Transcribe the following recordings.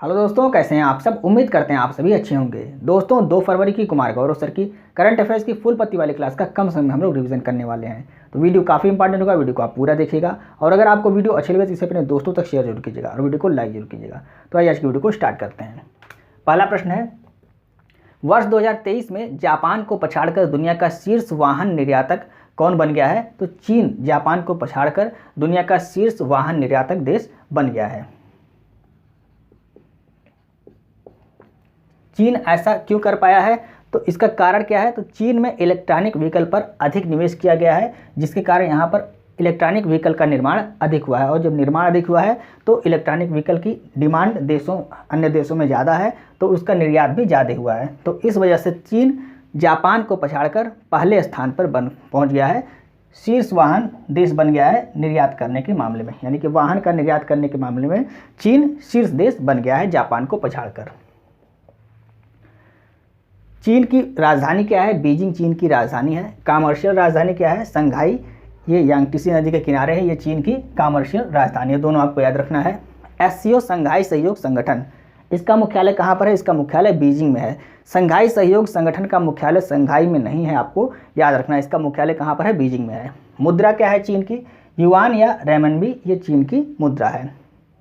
Hello दोस्तों, कैसे हैं आप सब। उम्मीद करते हैं आप सभी अच्छे होंगे। दोस्तों 2 फरवरी की कुमार गौरव सर की करंट अफेयर्स की फुल पत्ती वाली क्लास का कम समय में हम लोग रिवीजन करने वाले हैं। तो वीडियो काफ़ी इंपॉर्टेंट होगा, वीडियो को आप पूरा देखिएगा और अगर आपको वीडियो अच्छी लगे तो इसे अपने दोस्तों तक शेयर जरूर कीजिएगा और वीडियो को लाइक जरूर कीजिएगा। तो आइए आज की वीडियो को स्टार्ट करते हैं। पहला प्रश्न है, वर्ष 2023 में जापान को पछाड़कर दुनिया का शीर्ष वाहन निर्यातक कौन बन गया है। तो चीन जापान को पछाड़कर दुनिया का शीर्ष वाहन निर्यातक देश बन गया है। चीन ऐसा क्यों कर पाया है, तो इसका कारण क्या है। तो चीन में इलेक्ट्रॉनिक व्हीकल पर अधिक निवेश किया गया है, जिसके कारण यहाँ पर इलेक्ट्रॉनिक व्हीकल का निर्माण अधिक हुआ है और जब निर्माण अधिक हुआ है तो इलेक्ट्रॉनिक व्हीकल की डिमांड अन्य देशों में ज़्यादा है, तो उसका निर्यात भी ज़्यादा हुआ है। तो इस वजह से चीन जापान को पछाड़कर पहले स्थान पर पहुँच गया है, शीर्ष वाहन देश बन गया है निर्यात करने के मामले में। यानी कि वाहन का निर्यात करने के मामले में चीन शीर्ष देश बन गया है जापान को पछाड़कर। चीन की राजधानी क्या है। बीजिंग चीन की राजधानी है। कॉमर्शियल राजधानी क्या है। शंघाई, ये यांगटीसी नदी के किनारे है, ये चीन की कॉमर्शियल राजधानी है। दोनों आपको याद रखना है। एससीओ शंघाई सहयोग संगठन, इसका मुख्यालय कहाँ पर है। इसका मुख्यालय बीजिंग में है। शंघाई सहयोग संगठन का मुख्यालय शंघाई में नहीं है, आपको याद रखना है। इसका मुख्यालय कहाँ पर है, बीजिंग में है। मुद्रा क्या है चीन की, युआन या रेमनबी, ये चीन की मुद्रा है।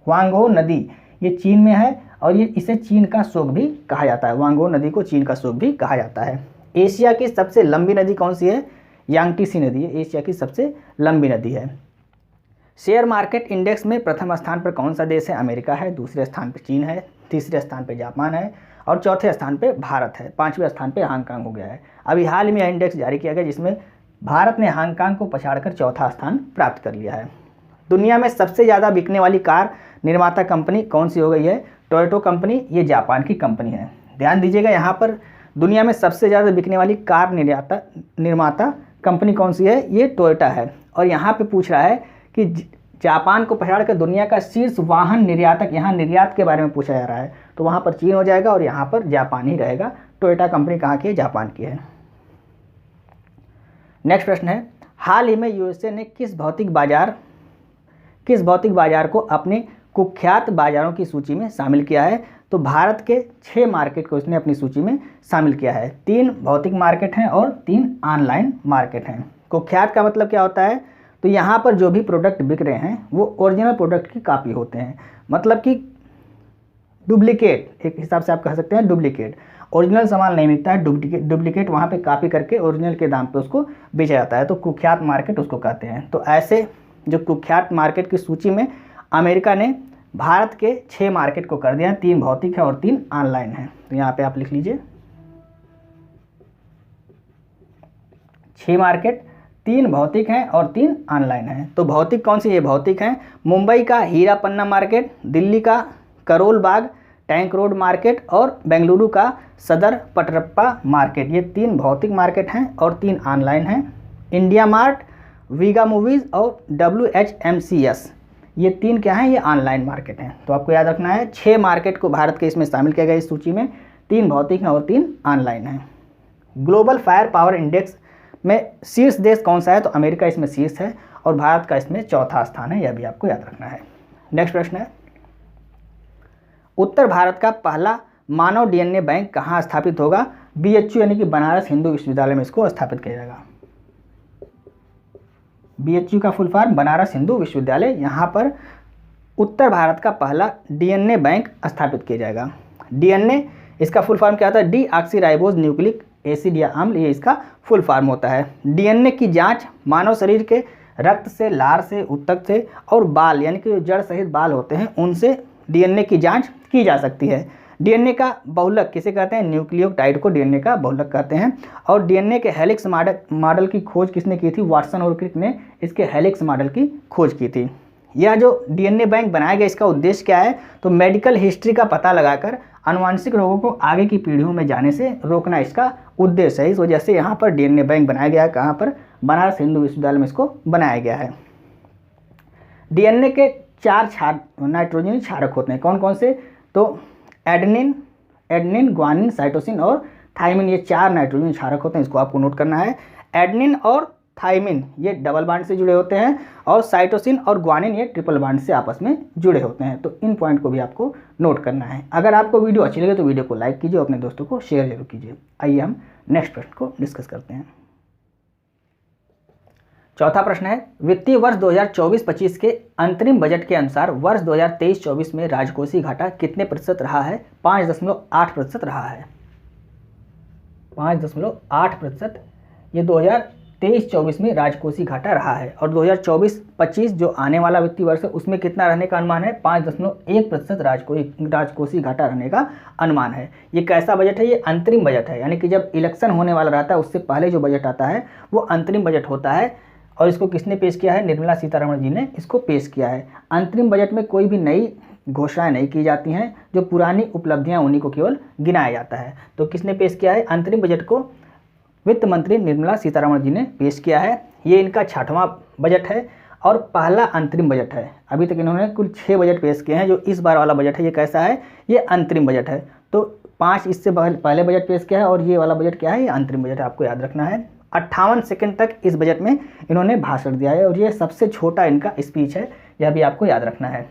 वांगहो नदी, ये चीन में है और ये इसे चीन का शोक भी कहा जाता है। वांगहो नदी को चीन का शोक भी कहा जाता है। एशिया की सबसे लंबी नदी कौन सी है, यांगटीसी नदी है, एशिया की सबसे लंबी नदी है। शेयर मार्केट इंडेक्स में प्रथम स्थान पर कौन सा देश है, अमेरिका है। दूसरे स्थान पर चीन है, तीसरे स्थान पर जापान है और चौथे स्थान पर भारत है। पाँचवें स्थान पर हांगकांग हो गया है। अभी हाल ही में यह इंडेक्स जारी किया गया जिसमें भारत ने हांगकांग को पछाड़कर चौथा स्थान प्राप्त कर लिया है। दुनिया में सबसे ज़्यादा बिकने वाली कार निर्माता कंपनी कौन सी हो गई है, टोयोटा कंपनी, ये जापान की कंपनी है। ध्यान दीजिएगा, यहाँ पर दुनिया में सबसे ज़्यादा बिकने वाली कार निर्माता कंपनी कौन सी है, ये टोयोटा है। और यहाँ पे पूछ रहा है कि जापान को पछाड़कर दुनिया का शीर्ष वाहन निर्यातक, यहाँ निर्यात के बारे में पूछा जा रहा है, तो वहाँ पर चीन हो जाएगा और यहाँ पर जापान ही रहेगा। टोयोटा कंपनी कहाँ की है, जापान की है। नेक्स्ट प्रश्न है, हाल ही में यूएसए ने किस भौतिक बाजार को अपने कुख्यात बाजारों की सूची में शामिल किया है। तो भारत के 6 मार्केट को इसने अपनी सूची में शामिल किया है। 3 भौतिक मार्केट हैं और 3 ऑनलाइन मार्केट हैं। कुख्यात का मतलब क्या होता है, तो यहाँ पर जो भी प्रोडक्ट बिक रहे हैं वो ओरिजिनल प्रोडक्ट की कॉपी होते हैं, मतलब कि डुप्लीकेट, एक हिसाब से आप कह सकते हैं डुप्लीकेट। ओरिजिनल सामान नहीं मिलता है, डुप्लीकेट वहाँ पे कॉपी करके ओरिजिनल के दाम पे उसको बेचा जाता है, तो कुख्यात मार्केट उसको कहते हैं। तो ऐसे जो कुख्यात मार्केट की सूची में अमेरिका ने भारत के 6 मार्केट को कर दिया। 3 भौतिक है और 3 ऑनलाइन है। तो यहाँ पे आप लिख लीजिए 6 मार्केट, 3 भौतिक हैं और 3 ऑनलाइन हैं। तो भौतिक कौन सी, ये भौतिक हैं मुंबई का हीरा पन्ना मार्केट, दिल्ली का Karol Bagh tank road market और बेंगलुरु का सदर पटरप्पा मार्केट। ये 3 भौतिक मार्केट हैं और 3 ऑनलाइन हैं। इंडिया मार्ट, वीगा मूवीज़ और WHMCS, ये 3 क्या हैं, ये ऑनलाइन मार्केट हैं। तो आपको याद रखना है 6 मार्केट को भारत के इसमें शामिल किया गया इस सूची में। 3 भौतिक हैं और 3 ऑनलाइन हैं। ग्लोबल फायर पावर इंडेक्स में शीर्ष देश कौन सा है, तो अमेरिका इसमें शीर्ष है और भारत का इसमें चौथा स्थान है, यह भी आपको याद रखना है। नेक्स्ट प्रश्न है, उत्तर भारत का पहला मानव DNA बैंक कहाँ स्थापित होगा। BHU यानी कि बनारस हिंदू विश्वविद्यालय में इसको स्थापित किया जाएगा। BHU का फुल फॉर्म बनारस हिंदू विश्वविद्यालय, यहाँ पर उत्तर भारत का पहला DNA बैंक स्थापित किया जाएगा। DNA इसका फुल फॉर्म क्या होता है, डीऑक्सीराइबोज न्यूक्लिक एसिड या अम्ल, ये इसका फुल फॉर्म होता है। DNA की जांच मानव शरीर के रक्त से, लार से, ऊतक से और बाल यानी कि जो जड़ सहित बाल होते हैं उनसे DNA की जाँच की जा सकती है। DNA का बहुलक किसे कहते हैं, न्यूक्लियोटाइड को DNA का बहुलक कहते हैं। और DNA के हेलिक्स मॉडल की खोज किसने की थी, वाटसन और क्रिक ने इसके हेलिक्स मॉडल की खोज की थी। यह जो DNA बैंक बनाया गया इसका उद्देश्य क्या है, तो मेडिकल हिस्ट्री का पता लगाकर आनुवंशिक रोगों को आगे की पीढ़ियों में जाने से रोकना इसका उद्देश्य है। इस वजह से यहाँ पर DNA बैंक बनाया गया है। कहाँ पर, बनारस हिंदू विश्वविद्यालय में इसको बनाया गया है। DNA के 4 नाइट्रोजनी क्षारक होते हैं, कौन कौन से, तो एडेनिन, ग्वानिन, साइटोसिन और थाइमिन, ये 4 नाइट्रोजन क्षारक होते हैं, इसको आपको नोट करना है। एडेनिन और थाइमिन ये डबल बॉन्ड से जुड़े होते हैं और साइटोसिन और ग्वानिन ये ट्रिपल बॉन्ड से आपस में जुड़े होते हैं। तो इन पॉइंट को भी आपको नोट करना है। अगर आपको वीडियो अच्छी लगे तो वीडियो को लाइक कीजिए और अपने दोस्तों को शेयर जरूर कीजिए। आइए हम नेक्स्ट प्रश्न को डिस्कस करते हैं। चौथा प्रश्न है, वित्तीय वर्ष 2024-25 के अंतरिम बजट के अनुसार वर्ष 2023-24 में राजकोषीय घाटा कितने प्रतिशत रहा है? 5.8% रहा है। 5.8% ये 2023-24 में राजकोषीय घाटा रहा है। और 2024-25 जो आने वाला वित्तीय वर्ष है उसमें कितना रहने का अनुमान है? 5.1% राजकोषीय घाटा रहने का अनुमान है। ये कैसा बजट है? ये अंतरिम बजट है, यानी कि जब इलेक्शन होने वाला रहता है उससे पहले जो बजट आता है वो अंतरिम बजट होता है। और इसको किसने पेश किया है? निर्मला सीतारमण जी ने इसको पेश किया है। अंतरिम बजट में कोई भी नई घोषणाएं नहीं की जाती हैं, जो पुरानी उपलब्धियां उन्हीं को केवल गिनाया जाता है। तो किसने पेश किया है? अंतरिम बजट को वित्त मंत्री निर्मला सीतारमण जी ने पेश किया है। ये इनका 6वां बजट है और पहला अंतरिम बजट है। अभी तक इन्होंने कुल 6 बजट पेश किए हैं। जो इस बार वाला बजट है ये कैसा है? ये अंतरिम बजट है। तो 5 इससे पहले बजट पेश किया है और ये वाला बजट क्या है? ये अंतरिम बजट है, आपको याद रखना है। 58 सेकंड तक इस बजट में इन्होंने भाषण दिया है और ये सबसे छोटा इनका स्पीच है, यह भी आपको याद रखना है।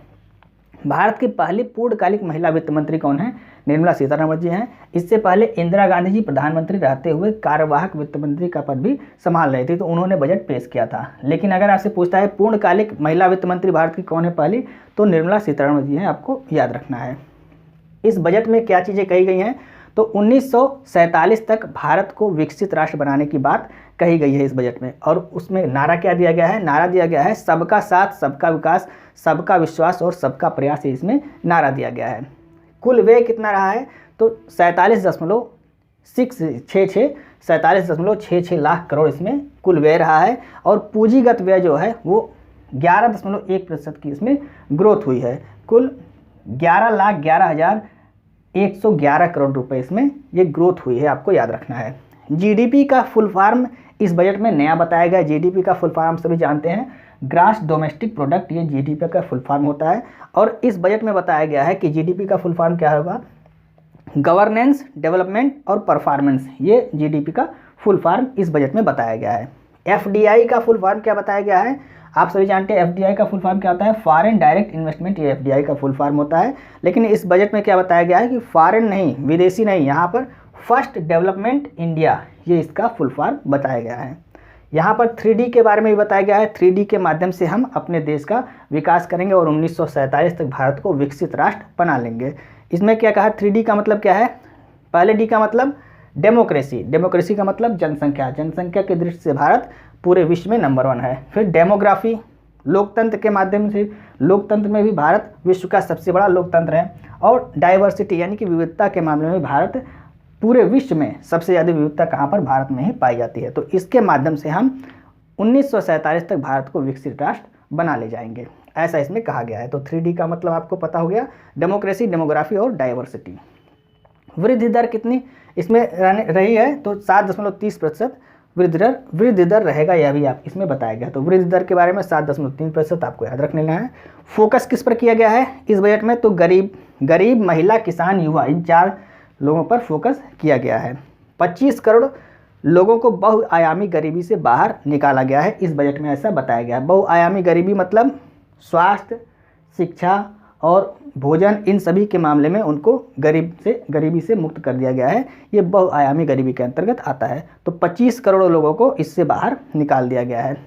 भारत की पहली पूर्णकालिक महिला वित्त मंत्री कौन है? निर्मला सीतारमण जी हैं। इससे पहले इंदिरा गांधी जी प्रधानमंत्री रहते हुए कार्यवाहक वित्त मंत्री का पद भी संभाल रहे थे, तो उन्होंने बजट पेश किया था। लेकिन अगर आपसे पूछता है पूर्णकालिक महिला वित्त मंत्री भारत की कौन है पहली, तो निर्मला सीतारमण जी हैं, आपको याद रखना है। इस बजट में क्या चीज़ें कही गई हैं? तो 1947 तक भारत को विकसित राष्ट्र बनाने की बात कही गई है इस बजट में। और उसमें नारा क्या दिया गया है? नारा दिया गया है सबका साथ, सबका विकास, सबका विश्वास और सबका प्रयास, इसमें नारा दिया गया है। कुल व्यय कितना रहा है? तो 47.66 लाख करोड़ इसमें कुल व्यय रहा है। और पूंजीगत व्यय जो है वो 11.1% की इसमें ग्रोथ हुई है। कुल 11,11,111 करोड़ रुपए इसमें ये ग्रोथ हुई है, आपको याद रखना है। जीडीपी का फुल फॉर्म इस बजट में नया बताया गया है। जीडीपी का फुल फॉर्म सभी जानते हैं, ग्रास डोमेस्टिक प्रोडक्ट, ये जीडीपी का फुल फॉर्म होता है। और इस बजट में बताया गया है कि जीडीपी का फुल फॉर्म क्या होगा? गवर्नेंस, डेवलपमेंट और परफॉर्मेंस, ये जीडीपी का फुल फॉर्म इस बजट में बताया गया है। एफडीआई का फुल फॉर्म क्या बताया गया है? आप सभी जानते हैं एफडीआई का फुल फॉर्म क्या होता है? फॉरेन डायरेक्ट इन्वेस्टमेंट, ये एफडीआई का फुल फॉर्म होता है। लेकिन इस बजट में क्या बताया गया है कि फॉरेन नहीं, विदेशी नहीं, यहाँ पर फर्स्ट डेवलपमेंट इंडिया, ये इसका फुल फॉर्म बताया गया है। यहाँ पर 3D के बारे में भी बताया गया है। 3D के माध्यम से हम अपने देश का विकास करेंगे और 1947 तक भारत को विकसित राष्ट्र बना लेंगे। इसमें क्या कहा? 3D का मतलब क्या है? पहले D का मतलब डेमोक्रेसी, डेमोक्रेसी का मतलब जनसंख्या, जनसंख्या की दृष्टि से भारत पूरे विश्व में नंबर 1 है। फिर डेमोग्राफी, लोकतंत्र के माध्यम से, लोकतंत्र में भी भारत विश्व का सबसे बड़ा लोकतंत्र है। और डाइवर्सिटी यानी कि विविधता के मामले में भारत पूरे विश्व में सबसे ज़्यादा विविधता कहाँ पर? भारत में ही पाई जाती है। तो इसके माध्यम से हम 1947 तक भारत को विकसित राष्ट्र बना ले जाएंगे, ऐसा इसमें कहा गया है। तो 3D का मतलब आपको पता हो गया, डेमोक्रेसी, डेमोग्राफी और डाइवर्सिटी। वृद्धि दर कितनी इसमें रही है? तो 7.30% वृद्धि दर रहेगा, यह भी आप इसमें बताया गया। तो वृद्धि दर के बारे में 7.3% आपको याद रख लेना है। फोकस किस पर किया गया है इस बजट में? तो गरीब, महिला, किसान, युवा, इन 4 लोगों पर फोकस किया गया है। 25 करोड़ लोगों को बहुआयामी गरीबी से बाहर निकाला गया है इस बजट में, ऐसा बताया गया है। बहुआयामी गरीबी मतलब स्वास्थ्य, शिक्षा और भोजन, इन सभी के मामले में उनको गरीबी से मुक्त कर दिया गया है। ये बहुआयामी गरीबी के अंतर्गत आता है। तो 25 करोड़ लोगों को इससे बाहर निकाल दिया गया है।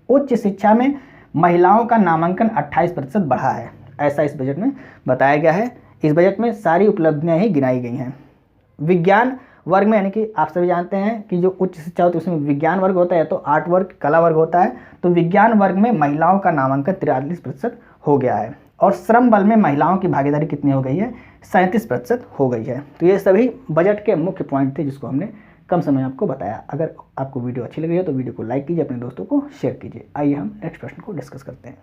उच्च शिक्षा में महिलाओं का नामांकन 28% बढ़ा है, ऐसा इस बजट में बताया गया है। इस बजट में सारी उपलब्धियां ही गिनाई गई हैं। विज्ञान वर्ग में, यानी कि आप सभी जानते हैं कि जो उच्च शिक्षा होती है उसमें विज्ञान वर्ग होता है, तो आर्ट वर्ग, कला वर्ग होता है। तो विज्ञान वर्ग में महिलाओं का नामांकन 43% हो गया है। और श्रम बल में महिलाओं की भागीदारी कितनी हो गई है? 37% हो गई है। तो ये सभी बजट के मुख्य पॉइंट थे जिसको हमने कम समय आपको बताया। अगर आपको वीडियो अच्छी लगी है तो वीडियो को लाइक कीजिए, अपने दोस्तों को शेयर कीजिए। आइए हम नेक्स्ट प्रश्न को डिस्कस करते हैं।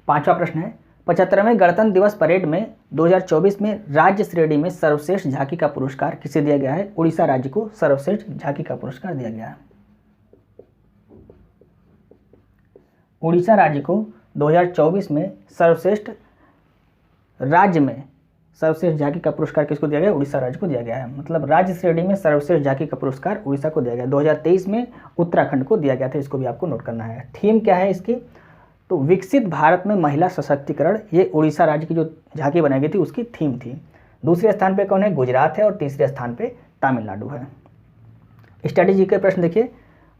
5वां प्रश्न है, 75वें गणतंत्र दिवस परेड में 2024 में राज्य श्रेणी में सर्वश्रेष्ठ झांकी का पुरस्कार किसे दिया गया है? उड़ीसा राज्य को सर्वश्रेष्ठ झांकी का पुरस्कार दिया गया है। उड़ीसा राज्य को 2024 में सर्वश्रेष्ठ राज्य में सर्वश्रेष्ठ झांकी का पुरस्कार किसको दिया गया? उड़ीसा राज्य को दिया गया है। मतलब राज्य श्रेणी में सर्वश्रेष्ठ झांकी का पुरस्कार उड़ीसा को दिया गया। 2023 में उत्तराखंड को दिया गया था, इसको भी आपको नोट करना है। थीम क्या है इसकी? तो विकसित भारत में महिला सशक्तिकरण, ये उड़ीसा राज्य की जो झांकी बनाई गई थी उसकी थीम थी। दूसरे स्थान पे कौन है? गुजरात है, और तीसरे स्थान पे तमिलनाडु है। स्ट्रैटेजी के प्रश्न देखिए,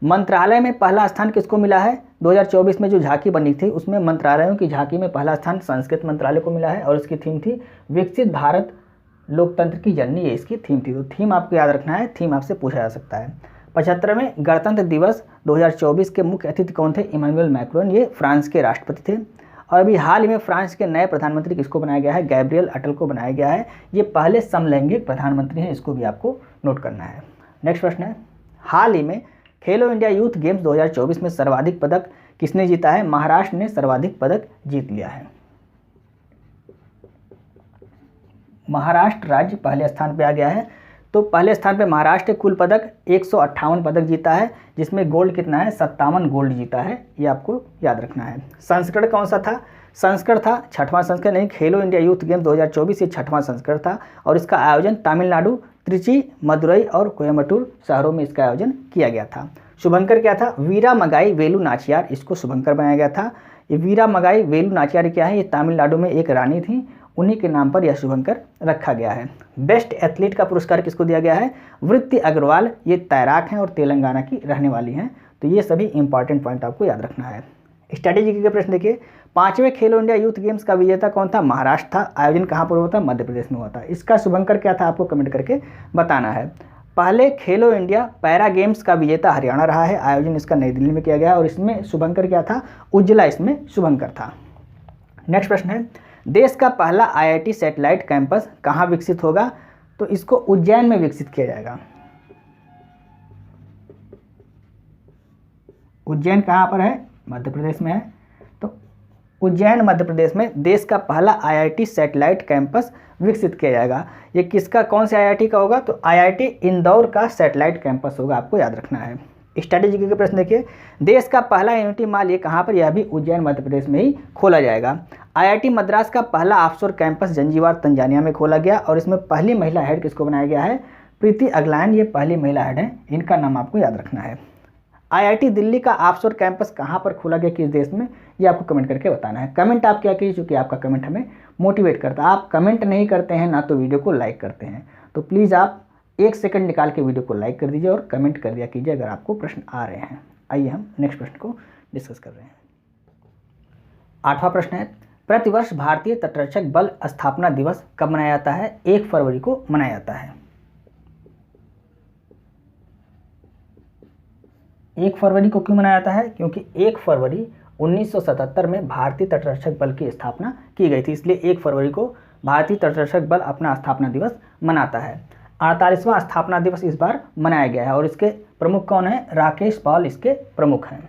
मंत्रालय में पहला स्थान किसको मिला है? 2024 में जो झांकी बनी थी उसमें मंत्रालयों की झांकी में पहला स्थान संस्कृत मंत्रालय को मिला है, और इसकी थीम थी विकसित भारत लोकतंत्र की जननी, ये इसकी थीम थी। तो थीम आपको याद रखना है, थीम आपसे पूछा जा सकता है। 75वें गणतंत्र दिवस 2024 के मुख्य अतिथि कौन थे? इमानुएल मैक्रोन, ये फ्रांस के राष्ट्रपति थे। और अभी हाल ही में फ्रांस के नए प्रधानमंत्री किसको बनाया गया है? गैब्रियल अटल को बनाया गया है। ये पहले समलैंगिक प्रधानमंत्री हैं, इसको भी आपको नोट करना है। नेक्स्ट प्रश्न है, हाल ही में खेलो इंडिया यूथ गेम्स 2024 में सर्वाधिक पदक किसने जीता है? महाराष्ट्र ने सर्वाधिक पदक जीत लिया है। महाराष्ट्र राज्य पहले स्थान पे आ गया है। तो पहले स्थान पे महाराष्ट्र कुल पदक 158 पदक जीता है, जिसमें गोल्ड कितना है? 57 गोल्ड जीता है, ये आपको याद रखना है। संस्करण कौन सा था? संस्करण था 6वां संस्करण, नहीं, खेलो इंडिया यूथ गेम 2024 ये 6वां संस्करण था, और इसका आयोजन तमिलनाडु, त्रिची, मदुरई और कोयम्बटूर शहरों में इसका आयोजन किया गया था। शुभंकर क्या था? वीरा मगाई वेलु नाचियार, इसको शुभंकर बनाया गया था। ये वीरा मगाई वेलु नाचियार क्या है? ये तमिलनाडु में एक रानी थी, उन्हीं के नाम पर यह शुभंकर रखा गया है। बेस्ट एथलीट का पुरस्कार किसको दिया गया है? वृत्ति अग्रवाल, ये तैराक हैं और तेलंगाना की रहने वाली हैं। तो ये सभी इंपॉर्टेंट पॉइंट आपको याद रखना है। स्ट्रैटेजी के प्रश्न देखिए, 5वें खेलो इंडिया यूथ गेम्स का विजेता कौन था? महाराष्ट्र था। आयोजन कहाँ पर हुआ था? मध्य प्रदेश में हुआ था। इसका शुभंकर क्या था? आपको कमेंट करके बताना है। पहले खेलो इंडिया पैरा गेम्स का विजेता हरियाणा रहा है, आयोजन इसका नई दिल्ली में किया गया, और इसमें शुभंकर क्या था? उज्ज्वला इसमें शुभंकर था। नेक्स्ट प्रश्न है, देश का पहला IIT सैटेलाइट कैंपस कहाँ विकसित होगा? तो इसको उज्जैन में विकसित किया जाएगा। उज्जैन कहाँ पर है? मध्य प्रदेश में है। तो उज्जैन मध्य प्रदेश में देश का पहला IIT सैटेलाइट कैंपस विकसित किया जाएगा। ये किसका, कौन से IIT का होगा? तो IIT इंदौर का सैटेलाइट कैंपस होगा, आपको याद रखना है। स्ट्रैटेजी के प्रश्न देखिए, देश का पहला यूनिटी मॉल ये कहाँ पर? यह भी उज्जैन मध्य प्रदेश में ही खोला जाएगा। IIT मद्रास का पहला ऑफशोर कैंपस जंजीबार तंजानिया में खोला गया, और इसमें पहली महिला हेड किसको बनाया गया है? प्रीति अगलान, ये पहली महिला हेड है, इनका नाम आपको याद रखना है। IIT दिल्ली का ऑफशोर कैंपस कहाँ पर खोला गया, किस देश में? ये आपको कमेंट करके बताना है। कमेंट आप क्या कीजिए, चूँकि आपका कमेंट हमें मोटिवेट करता है। आप कमेंट नहीं करते हैं ना तो वीडियो को लाइक करते हैं, तो प्लीज़ आप 1 सेकंड निकाल के वीडियो को लाइक कर दीजिए और कमेंट कर दिया कीजिए अगर आपको प्रश्न आ रहे हैं। आइए हम नेक्स्ट प्रश्न को डिस्कस कर रहे हैं। 8वां प्रश्न है, प्रतिवर्ष भारतीय तटरक्षक बल स्थापना दिवस कब मनाया जाता है? 1 फरवरी को मनाया जाता है। 1 फरवरी को क्यों मनाया जाता है? क्योंकि 1 फरवरी 1977 में भारतीय तटरक्षक बल की स्थापना की गई थी, इसलिए 1 फरवरी को भारतीय तटरक्षक बल अपना स्थापना दिवस मनाता है। 48वां स्थापना दिवस इस बार मनाया गया है, और इसके प्रमुख कौन है? राकेश पॉल इसके प्रमुख हैं।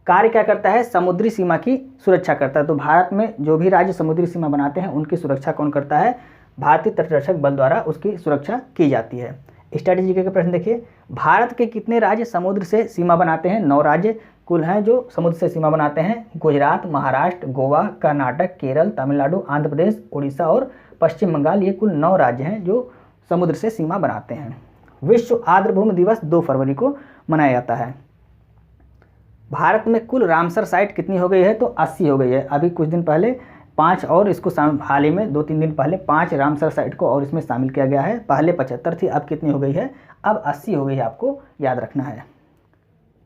कार्य क्या करता है? समुद्री सीमा की सुरक्षा करता है। तो भारत में जो भी राज्य समुद्री सीमा बनाते हैं उनकी सुरक्षा कौन करता है? भारतीय तटरक्षक बल द्वारा उसकी सुरक्षा की जाती है। स्ट्रैटेजी के प्रश्न देखिए, भारत के कितने राज्य समुद्र से सीमा बनाते हैं? 9 राज्य कुल हैं जो समुद्र से सीमा बनाते हैं। गुजरात, महाराष्ट्र, गोवा, कर्नाटक, केरल, तमिलनाडु, आंध्र प्रदेश, उड़ीसा और पश्चिम बंगाल, ये कुल 9 राज्य हैं जो समुद्र से सीमा बनाते हैं। विश्व आर्द्रभूमि दिवस 2 फरवरी को मनाया जाता है। भारत में कुल रामसर साइट कितनी हो गई है? तो 80 हो गई है। अभी कुछ दिन पहले 5 और इसको हाल ही में 2-3 दिन पहले 5 रामसर साइट को और इसमें शामिल किया गया है। पहले 75 थी, अब कितनी हो गई है? अब 80 हो गई है, आपको याद रखना है।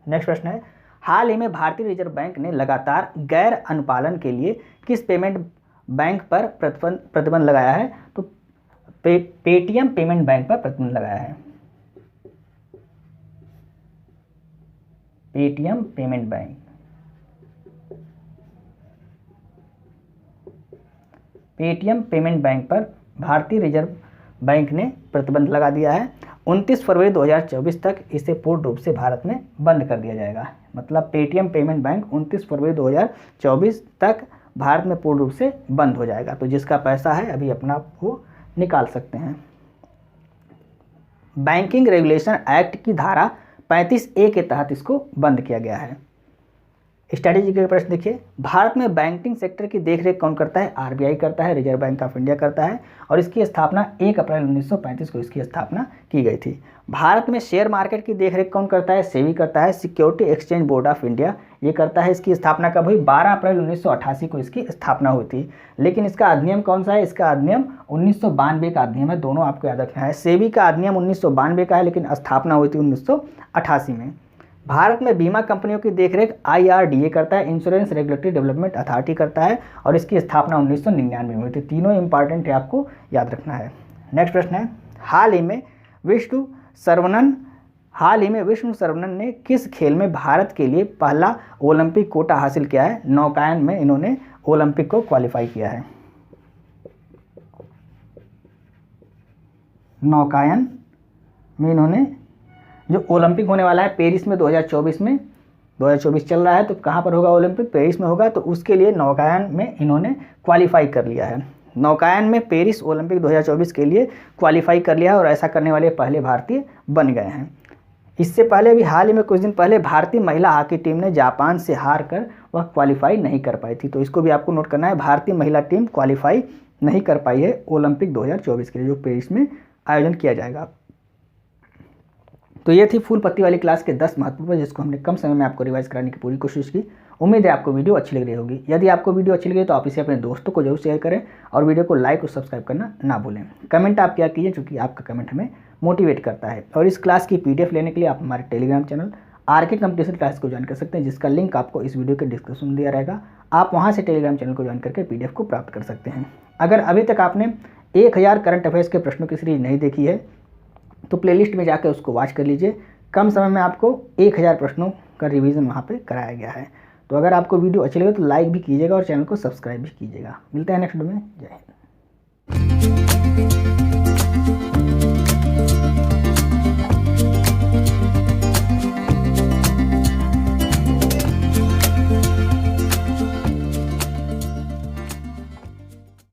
नेक्स्ट प्रश्न है, हाल ही में भारतीय रिजर्व बैंक ने लगातार गैर अनुपालन के लिए किस पेमेंट बैंक पर प्रतिबंध लगाया है? तो पेटीएम पेमेंट बैंक पर प्रतिबंध लगाया है। Paytm payment bank, Paytm payment bank पर भारतीय रिजर्व बैंक ने प्रतिबंध लगा दिया है। 29 फरवरी 2024 तक इसे पूर्ण रूप से भारत में बंद कर दिया जाएगा। मतलब पेटीएम पेमेंट बैंक 29 फरवरी 2024 तक भारत में पूर्ण रूप से बंद हो जाएगा। तो जिसका पैसा है अभी अपना वो निकाल सकते हैं। बैंकिंग रेगुलेशन एक्ट की धारा 35A के तहत इसको बंद किया गया है। स्ट्रैटेजी के प्रश्न देखिए, भारत में बैंकिंग सेक्टर की देखरेख कौन करता है? आरबीआई करता है, रिजर्व बैंक ऑफ इंडिया करता है, और इसकी स्थापना 1 अप्रैल 1935 को इसकी स्थापना की गई थी। भारत में शेयर मार्केट की देखरेख कौन करता है? सेबी करता है। Security exchange board of India ये करता है। इसकी स्थापना कब हुई? 12 अप्रैल 1988 को इसकी स्थापना हुई थी। लेकिन इसका अधिनियम कौन सा है? इसका अधिनियम 1992 का अधिनियम है, दोनों आपको याद रखना है। सेबी का अधिनियम 1992 का है, लेकिन स्थापना हुई थी 1988 में। भारत में बीमा कंपनियों की देखरेख IRDA करता है, इंश्योरेंस रेगुलेटरी डेवलपमेंट अथॉरिटी करता है, और इसकी स्थापना 1999 में हुई थी। तीनों इंपॉर्टेंट है, आपको याद रखना है। नेक्स्ट प्रश्न है, हाल ही में विष्णु सरवनन ने किस खेल में भारत के लिए पहला ओलंपिक कोटा हासिल किया है? नौकायन में इन्होंने ओलंपिक को क्वालिफाई किया है। नौकायन में इन्होंने, जो ओलंपिक होने वाला है पेरिस में 2024 चल रहा है, तो कहाँ पर होगा ओलंपिक? पेरिस में होगा, तो उसके लिए नौकायन में इन्होंने क्वालिफाई कर लिया है। नौकायन में पेरिस ओलंपिक 2024 के लिए क्वालिफाई कर लिया है, और ऐसा करने वाले पहले भारतीय बन गए हैं। इससे पहले भी हाल ही में कुछ दिन पहले भारतीय महिला हॉकी टीम ने जापान से हार कर वह क्वालिफाई नहीं कर पाई थी, तो इसको भी आपको नोट करना है। भारतीय महिला टीम क्वालिफाई नहीं कर पाई है ओलंपिक 2024 के लिए, जो पेरिस में आयोजन किया जाएगा। तो ये थी फूल पत्ती वाली क्लास के 10 महत्वपूर्ण, जिसको हमने कम समय में आपको रिवाइज कराने की पूरी कोशिश की। उम्मीद है आपको वीडियो अच्छी लग रही होगी। यदि आपको वीडियो अच्छी लगी तो आप इसे अपने दोस्तों को जरूर शेयर करें, और वीडियो को लाइक और सब्सक्राइब करना ना भूलें। कमेंट आप क्या कीजिए, क्योंकि आपका कमेंट हमें मोटिवेट करता है। और इस क्लास की PDF लेने के लिए आप हमारे Telegram channel RK competition class को ज्वाइन कर सकते हैं, जिसका लिंक आपको इस वीडियो के डिस्क्रिप्शन में दिया रहेगा। आप वहाँ से टेलीग्राम चैनल को ज्वाइन करके PDF को प्राप्त कर सकते हैं। अगर अभी तक आपने 1000 करंट अफेयर्स के प्रश्नों की सीरीज नहीं देखी है, तो प्लेलिस्ट में जाकर उसको वॉच कर लीजिए। कम समय में आपको 1000 प्रश्नों का रिवीजन वहाँ पे कराया गया है। तो अगर आपको वीडियो अच्छी लगे तो लाइक भी कीजिएगा और चैनल को सब्सक्राइब भी कीजिएगा। मिलते हैं नेक्स्ट वीडियो में। जय हिंद।